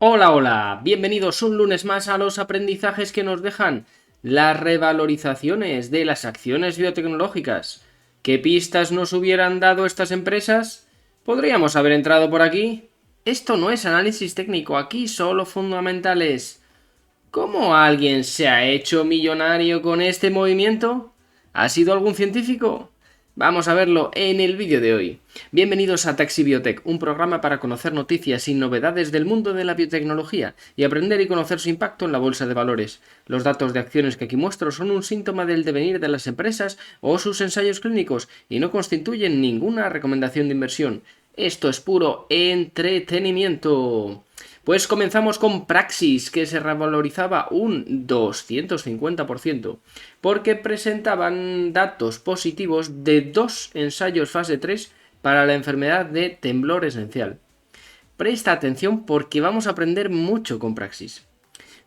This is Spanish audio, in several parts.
Hola, hola, bienvenidos un lunes más a los aprendizajes que nos dejan las revalorizaciones de las acciones biotecnológicas. ¿Qué pistas nos hubieran dado estas empresas? ¿Podríamos haber entrado por aquí? Esto no es análisis técnico, aquí solo fundamentales. ¿Cómo alguien se ha hecho millonario con este movimiento? ¿Ha sido algún científico? Vamos a verlo en el vídeo de hoy. Bienvenidos a Taxi Biotech, un programa para conocer noticias y novedades del mundo de la biotecnología y aprender y conocer su impacto en la bolsa de valores. Los datos de acciones que aquí muestro son un síntoma del devenir de las empresas o sus ensayos clínicos y no constituyen ninguna recomendación de inversión. Esto es puro entretenimiento. Pues comenzamos con Praxis, que se revalorizaba un 250%, porque presentaban datos positivos de dos ensayos fase 3 para la enfermedad de temblor esencial. Presta atención porque vamos a aprender mucho con Praxis.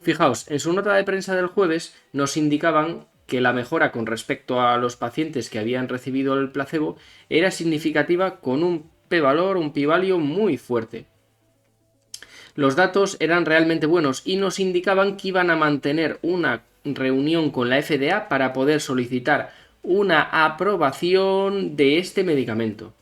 Fijaos, en su nota de prensa del jueves nos indicaban que la mejora con respecto a los pacientes que habían recibido el placebo era significativa con un p-valor, un p-value muy fuerte. Los datos eran realmente buenos y nos indicaban que iban a mantener una reunión con la FDA para poder solicitar una aprobación de este medicamento.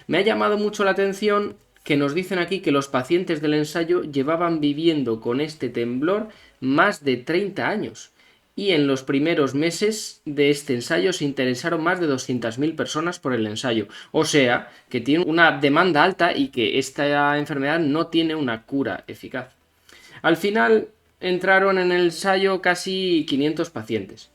Me ha llamado mucho la atención que nos dicen aquí que los pacientes del ensayo llevaban viviendo con este temblor más de 30 años y en los primeros meses de este ensayo se interesaron más de 200.000 personas por el ensayo. O sea, que tiene una demanda alta y que esta enfermedad no tiene una cura eficaz. Al final entraron en el ensayo casi 500 pacientes.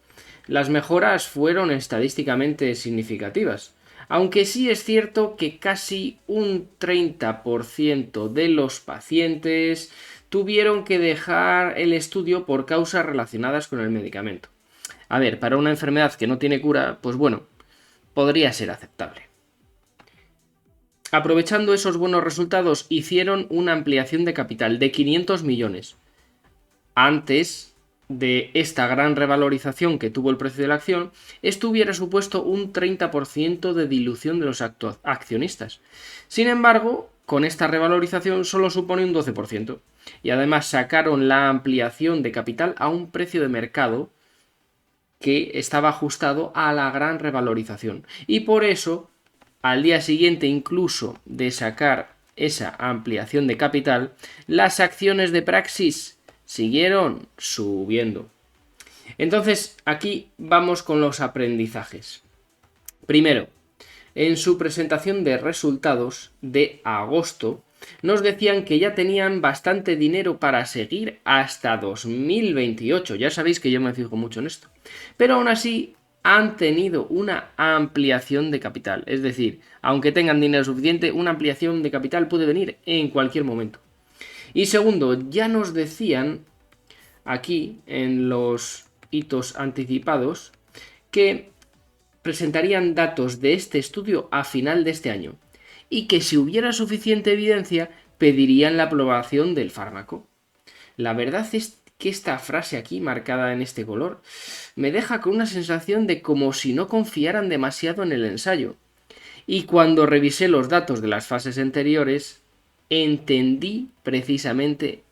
Las mejoras fueron estadísticamente significativas, aunque sí es cierto que casi un 30% de los pacientes tuvieron que dejar el estudio por causas relacionadas con el medicamento. A ver, para una enfermedad que no tiene cura, pues bueno, podría ser aceptable. Aprovechando esos buenos resultados, hicieron una ampliación de capital de 500 millones. Antes de esta gran revalorización que tuvo el precio de la acción, esto hubiera supuesto un 30% de dilución de los accionistas. Sin embargo, con esta revalorización solo supone un 12%. Y además sacaron la ampliación de capital a un precio de mercado que estaba ajustado a la gran revalorización. Y por eso, al día siguiente incluso de sacar esa ampliación de capital, las acciones de Praxis siguieron subiendo. Entonces, aquí vamos con los aprendizajes. Primero, en su presentación de resultados de agosto, nos decían que ya tenían bastante dinero para seguir hasta 2028. Ya sabéis que yo me fijo mucho en esto. Pero aún así han tenido una ampliación de capital. Es decir, aunque tengan dinero suficiente, una ampliación de capital puede venir en cualquier momento. Y segundo, ya nos decían aquí en los hitos anticipados que presentarían datos de este estudio a final de este año y que si hubiera suficiente evidencia pedirían la aprobación del fármaco. La verdad es que esta frase aquí marcada en este color me deja con una sensación de como si no confiaran demasiado en el ensayo. Y cuando revisé los datos de las fases anteriores, entendí precisamente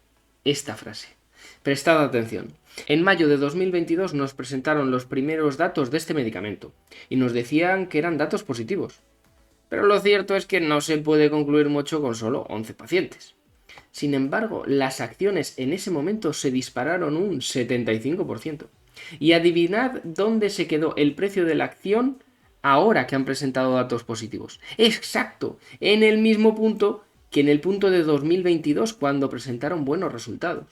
esta frase. Prestad atención. En mayo de 2022 nos presentaron los primeros datos de este medicamento y nos decían que eran datos positivos. Pero lo cierto es que no se puede concluir mucho con solo 11 pacientes. Sin embargo, las acciones en ese momento se dispararon un 75%. Y adivinad dónde se quedó el precio de la acción ahora que han presentado datos positivos. Exacto, en el mismo punto que en el punto de 2022 cuando presentaron buenos resultados.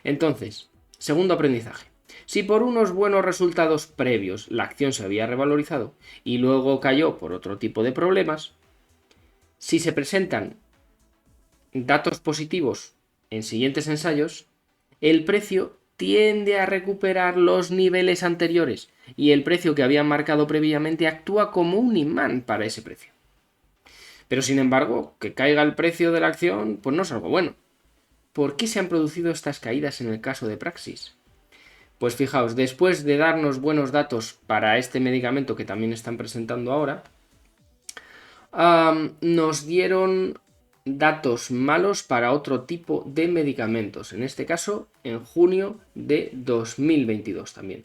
Entonces, segundo aprendizaje. Si por unos buenos resultados previos la acción se había revalorizado y luego cayó por otro tipo de problemas, si se presentan datos positivos en siguientes ensayos, el precio tiende a recuperar los niveles anteriores y el precio que habían marcado previamente actúa como un imán para ese precio. Pero sin embargo, que caiga el precio de la acción, pues no es algo bueno. ¿Por qué se han producido estas caídas en el caso de Praxis? Pues fijaos, después de darnos buenos datos para este medicamento que también están presentando ahora, nos dieron datos malos para otro tipo de medicamentos, en este caso en junio de 2022 también.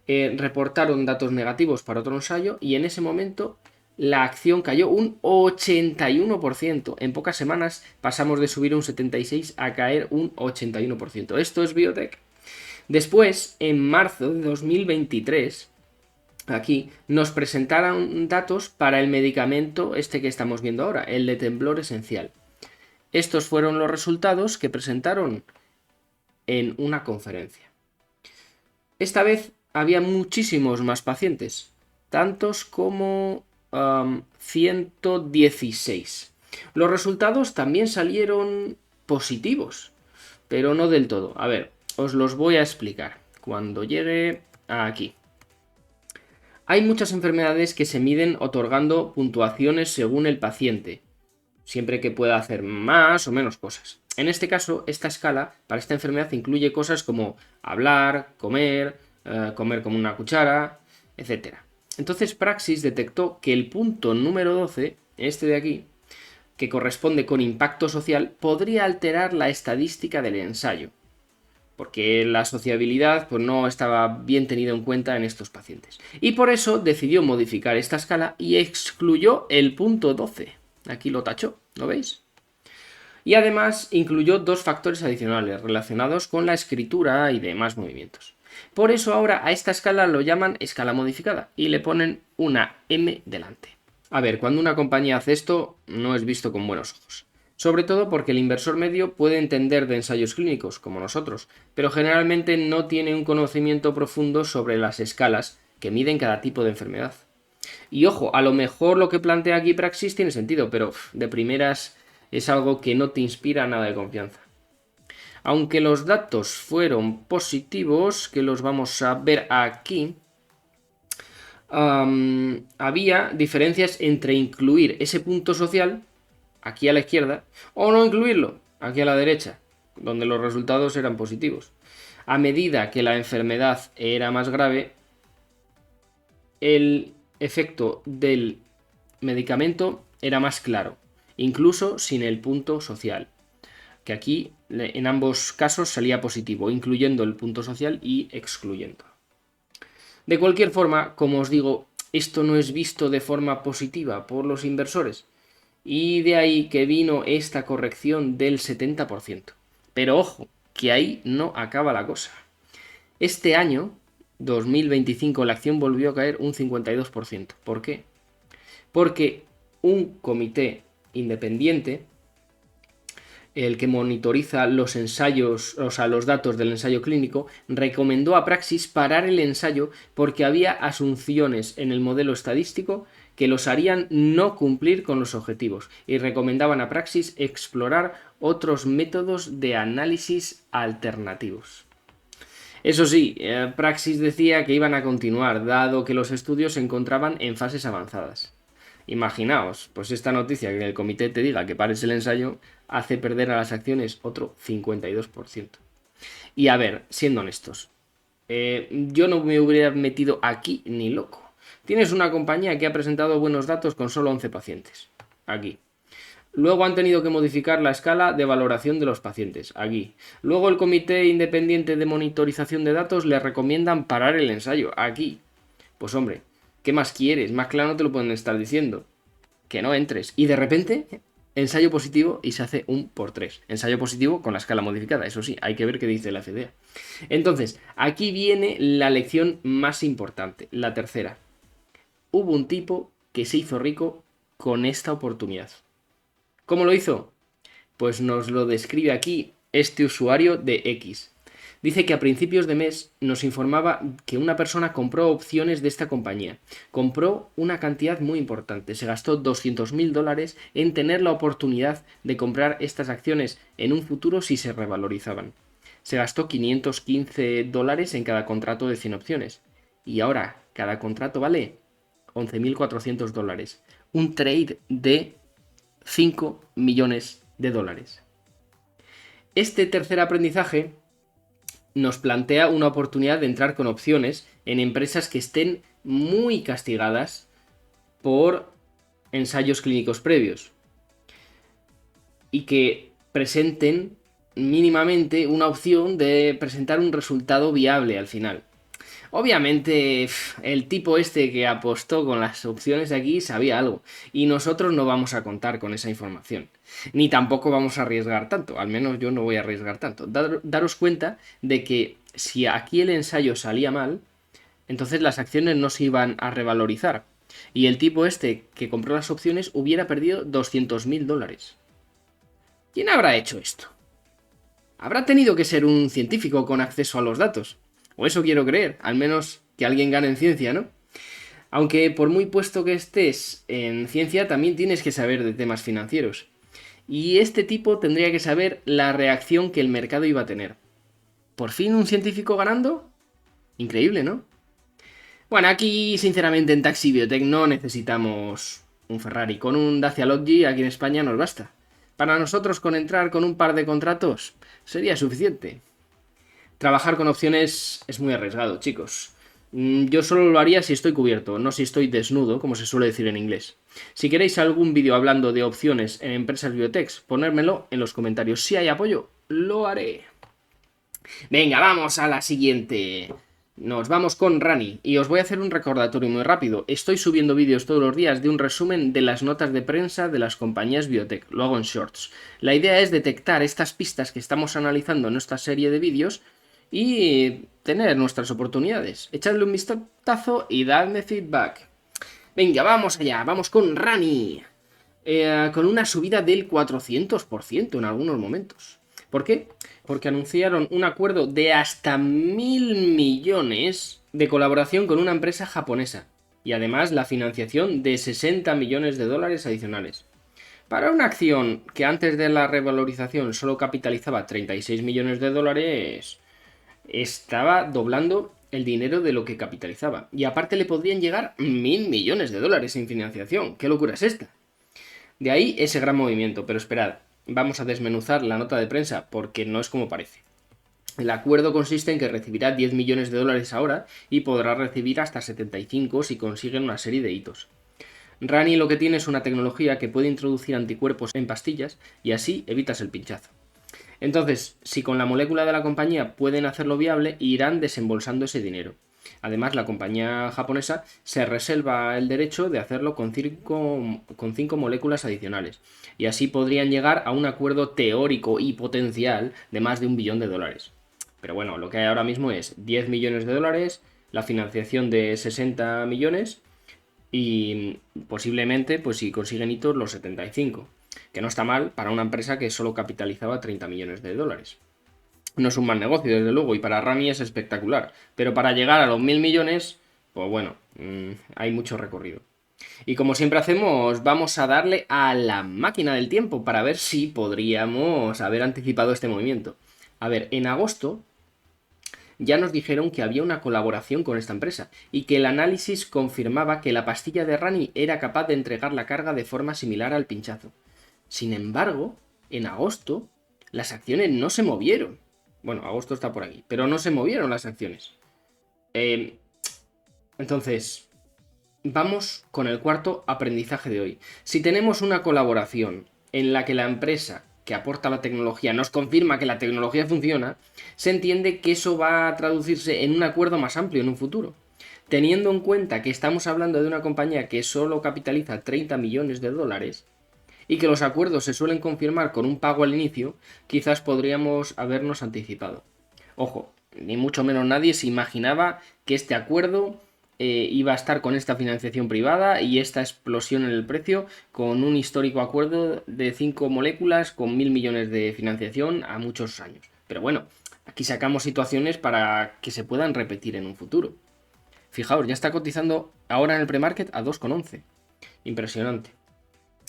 Reportaron datos negativos para otro ensayo y en ese momento la acción cayó un 81%. En pocas semanas pasamos de subir un 76% a caer un 81%. Esto es biotech. Después, en marzo de 2023, aquí nos presentaron datos para el medicamento este que estamos viendo ahora, el de temblor esencial. Estos fueron los resultados que presentaron en una conferencia. Esta vez había muchísimos más pacientes, tantos como 116. Los resultados también salieron positivos, pero no del todo. A ver, os los voy a explicar cuando llegue aquí. Hay muchas enfermedades que se miden otorgando puntuaciones según el paciente, siempre que pueda hacer más o menos cosas. En este caso, esta escala para esta enfermedad incluye cosas como hablar, comer, comer como una cuchara, etc. Entonces Praxis detectó que el punto número 12, este de aquí, que corresponde con impacto social, podría alterar la estadística del ensayo, porque la sociabilidad pues, no estaba bien tenida en cuenta en estos pacientes. Y por eso decidió modificar esta escala y excluyó el punto 12. Aquí lo tachó, ¿lo veis? Y además incluyó dos factores adicionales relacionados con la escritura y demás movimientos. Por eso ahora a esta escala lo llaman escala modificada y le ponen una M delante. A ver, cuando una compañía hace esto no es visto con buenos ojos. Sobre todo porque el inversor medio puede entender de ensayos clínicos, como nosotros, pero generalmente no tiene un conocimiento profundo sobre las escalas que miden cada tipo de enfermedad. Y ojo, a lo mejor lo que plantea aquí Praxis tiene sentido, pero de primeras es algo que no te inspira nada de confianza. Aunque los datos fueron positivos, que los vamos a ver aquí, había diferencias entre incluir ese punto social, aquí a la izquierda, o no incluirlo, aquí a la derecha, donde los resultados eran positivos. A medida que la enfermedad era más grave, el efecto del medicamento era más claro, incluso sin el punto social, que aquí en ambos casos salía positivo, incluyendo el punto social y excluyendo. De cualquier forma, como os digo, esto no es visto de forma positiva por los inversores, y de ahí que vino esta corrección del 70%. Pero ojo, que ahí no acaba la cosa. Este año, 2025, la acción volvió a caer un 52%. ¿Por qué? Porque un comité independiente, el que monitoriza los ensayos, o sea, los datos del ensayo clínico, recomendó a Praxis parar el ensayo porque había asunciones en el modelo estadístico que los harían no cumplir con los objetivos y recomendaban a Praxis explorar otros métodos de análisis alternativos. Eso sí, Praxis decía que iban a continuar, dado que los estudios se encontraban en fases avanzadas. Imaginaos, pues esta noticia que el comité te diga que pares el ensayo hace perder a las acciones otro 52%. Y a ver, siendo honestos, yo no me hubiera metido aquí ni loco. Tienes una compañía que ha presentado buenos datos con solo 11 pacientes. Aquí. Luego han tenido que modificar la escala de valoración de los pacientes. Aquí. Luego el Comité Independiente de Monitorización de Datos le recomiendan parar el ensayo. Aquí. Pues hombre, ¿qué más quieres? Más claro no te lo pueden estar diciendo. Que no entres. Y de repente, ensayo positivo y se hace un por 3. Ensayo positivo con la escala modificada. Eso sí, hay que ver qué dice la FDA. Entonces, aquí viene la lección más importante. La tercera. Hubo un tipo que se hizo rico con esta oportunidad. ¿Cómo lo hizo? Pues nos lo describe aquí este usuario de X. Dice que a principios de mes nos informaba que una persona compró opciones de esta compañía. Compró una cantidad muy importante. Se gastó $200.000 en tener la oportunidad de comprar estas acciones en un futuro si se revalorizaban. Se gastó $515 en cada contrato de 100 opciones. Y ahora cada contrato vale $11.400. Un trade de 5 millones de dólares. Este tercer aprendizaje nos plantea una oportunidad de entrar con opciones en empresas que estén muy castigadas por ensayos clínicos previos. y que presenten mínimamente una opción de presentar un resultado viable al final. Obviamente, el tipo este que apostó con las opciones de aquí sabía algo, y nosotros no vamos a contar con esa información. Ni tampoco vamos a arriesgar tanto, al menos yo no voy a arriesgar tanto. Daros cuenta de que si aquí el ensayo salía mal, entonces las acciones no se iban a revalorizar. Y el tipo este que compró las opciones hubiera perdido 200.000 dólares. ¿Quién habrá hecho esto? Habrá tenido que ser un científico con acceso a los datos. O eso quiero creer, al menos que alguien gane en ciencia, ¿no? Aunque por muy puesto que estés en ciencia, también tienes que saber de temas financieros. Y este tipo tendría que saber la reacción que el mercado iba a tener. ¿Por fin un científico ganando? Increíble, ¿no? Bueno, aquí sinceramente en Taxi Biotech no necesitamos un Ferrari. Con un Dacia Logi aquí en España nos basta. Para nosotros con entrar con un par de contratos sería suficiente. Trabajar con opciones es muy arriesgado, chicos. Yo solo lo haría si estoy cubierto, no si estoy desnudo, como se suele decir en inglés. Si queréis algún vídeo hablando de opciones en empresas biotech, ponérmelo en los comentarios. Si hay apoyo, lo haré. Venga, vamos a la siguiente. Nos vamos con Rani y os voy a hacer un recordatorio muy rápido. Estoy subiendo vídeos todos los días de un resumen de las notas de prensa de las compañías biotech, lo hago en shorts. La idea es detectar estas pistas que estamos analizando en esta serie de vídeos y tener nuestras oportunidades. Echadle un vistazo y dadme feedback. Venga, vamos allá, vamos con Rani. Con una subida del 400% en algunos momentos. ¿Por qué? Porque anunciaron un acuerdo de hasta 1.000 millones de colaboración con una empresa japonesa. Y además la financiación de 60 millones de dólares adicionales. Para una acción que antes de la revalorización solo capitalizaba 36 millones de dólares, estaba doblando el dinero de lo que capitalizaba. Y aparte le podrían llegar 1.000 millones de dólares en financiación. ¿Qué locura es esta? De ahí ese gran movimiento, pero esperad, vamos a desmenuzar la nota de prensa porque no es como parece. El acuerdo consiste en que recibirá 10 millones de dólares ahora y podrá recibir hasta 75 si consiguen una serie de hitos. Rani lo que tiene es una tecnología que puede introducir anticuerpos en pastillas y así evitas el pinchazo. Entonces, si con la molécula de la compañía pueden hacerlo viable, irán desembolsando ese dinero. Además, la compañía japonesa se reserva el derecho de hacerlo con 5 moléculas adicionales, y así podrían llegar a un acuerdo teórico y potencial de más de $1 billón. Pero bueno, lo que hay ahora mismo es 10 millones de dólares, la financiación de 60 millones y posiblemente, pues si consiguen hitos, los 75, que no está mal para una empresa que solo capitalizaba 30 millones de dólares. No es un mal negocio, desde luego, y para Rani es espectacular. Pero para llegar a los 1.000 millones, pues bueno, hay mucho recorrido. Y como siempre hacemos, vamos a darle a la máquina del tiempo para ver si podríamos haber anticipado este movimiento. A ver, en agosto ya nos dijeron que había una colaboración con esta empresa y que el análisis confirmaba que la pastilla de Rani era capaz de entregar la carga de forma similar al pinchazo. Sin embargo, en agosto las acciones no se movieron. Bueno, agosto está por aquí, pero no se movieron las acciones. Entonces, vamos con el cuarto aprendizaje de hoy. Si tenemos una colaboración en la que la empresa que aporta la tecnología nos confirma que la tecnología funciona, se entiende que eso va a traducirse en un acuerdo más amplio en un futuro. Teniendo en cuenta que estamos hablando de una compañía que solo capitaliza 30 millones de dólares, y que los acuerdos se suelen confirmar con un pago al inicio, quizás podríamos habernos anticipado. Ojo, ni mucho menos nadie se imaginaba que este acuerdo iba a estar con esta financiación privada y esta explosión en el precio con un histórico acuerdo de 5 moléculas con 1.000 millones de financiación a muchos años. Pero bueno, aquí sacamos situaciones para que se puedan repetir en un futuro. Fijaos, ya está cotizando ahora en el premarket a 2,11. Impresionante.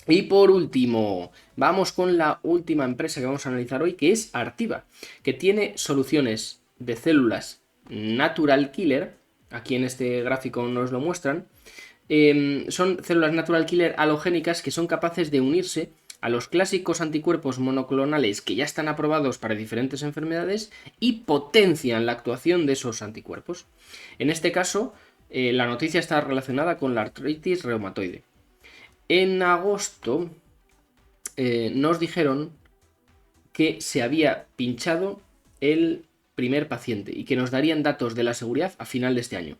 Y por último, vamos con la última empresa que vamos a analizar hoy, que es Artiva, que tiene soluciones de células natural killer. Aquí en este gráfico nos lo muestran. Son células natural killer halogénicas que son capaces de unirse a los clásicos anticuerpos monoclonales que ya están aprobados para diferentes enfermedades y potencian la actuación de esos anticuerpos. En este caso, la noticia está relacionada con la artritis reumatoide. En agosto nos dijeron que se había pinchado el primer paciente y que nos darían datos de la seguridad a final de este año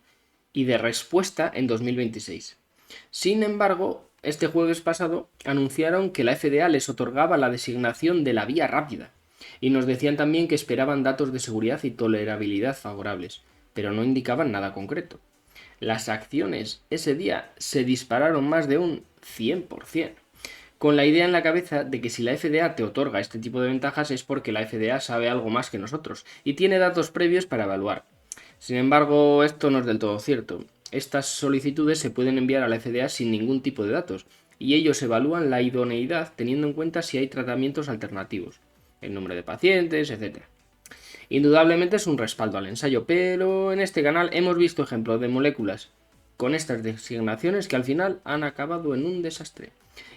y de respuesta en 2026. Sin embargo, este jueves pasado anunciaron que la FDA les otorgaba la designación de la vía rápida y nos decían también que esperaban datos de seguridad y tolerabilidad favorables, pero no indicaban nada concreto. Las acciones ese día se dispararon más de un 100%, con la idea en la cabeza de que si la FDA te otorga este tipo de ventajas es porque la FDA sabe algo más que nosotros y tiene datos previos para evaluar. Sin embargo, esto no es del todo cierto. Estas solicitudes se pueden enviar a la FDA sin ningún tipo de datos y ellos evalúan la idoneidad teniendo en cuenta si hay tratamientos alternativos, el número de pacientes, etc. Indudablemente es un respaldo al ensayo, pero en este canal hemos visto ejemplos de moléculas con estas designaciones que al final han acabado en un desastre.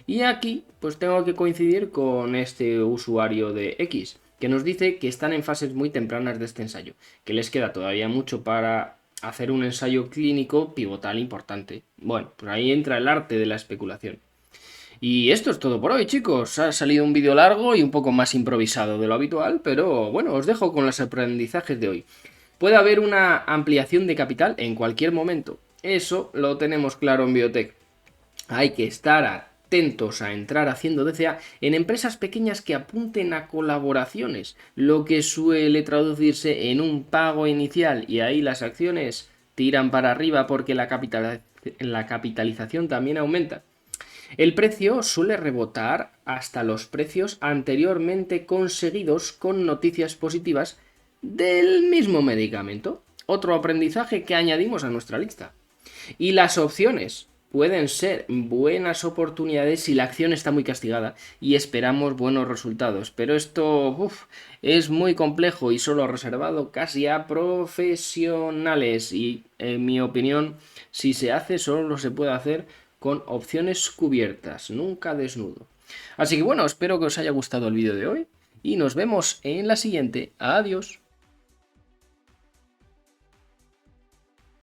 Y aquí pues tengo que coincidir con este usuario de X, que nos dice que están en fases muy tempranas de este ensayo, que les queda todavía mucho para hacer un ensayo clínico pivotal importante. Bueno, pues ahí entra el arte de la especulación. Y esto es todo por hoy, chicos. Ha salido un vídeo largo y un poco más improvisado de lo habitual, pero bueno, os dejo con los aprendizajes de hoy. Puede haber una ampliación de capital en cualquier momento. Eso lo tenemos claro en Biotech. Hay que estar atentos a entrar haciendo DCA en empresas pequeñas que apunten a colaboraciones, lo que suele traducirse en un pago inicial y ahí las acciones tiran para arriba porque la capitalización también aumenta. El precio suele rebotar hasta los precios anteriormente conseguidos con noticias positivas del mismo medicamento. Otro aprendizaje que añadimos a nuestra lista. Y las opciones pueden ser buenas oportunidades si la acción está muy castigada y esperamos buenos resultados. Pero esto es muy complejo y solo reservado casi a profesionales. Y en mi opinión, si se hace, solo se puede hacer con opciones cubiertas, nunca desnudo. Así que bueno, espero que os haya gustado el vídeo de hoy y nos vemos en la siguiente. Adiós.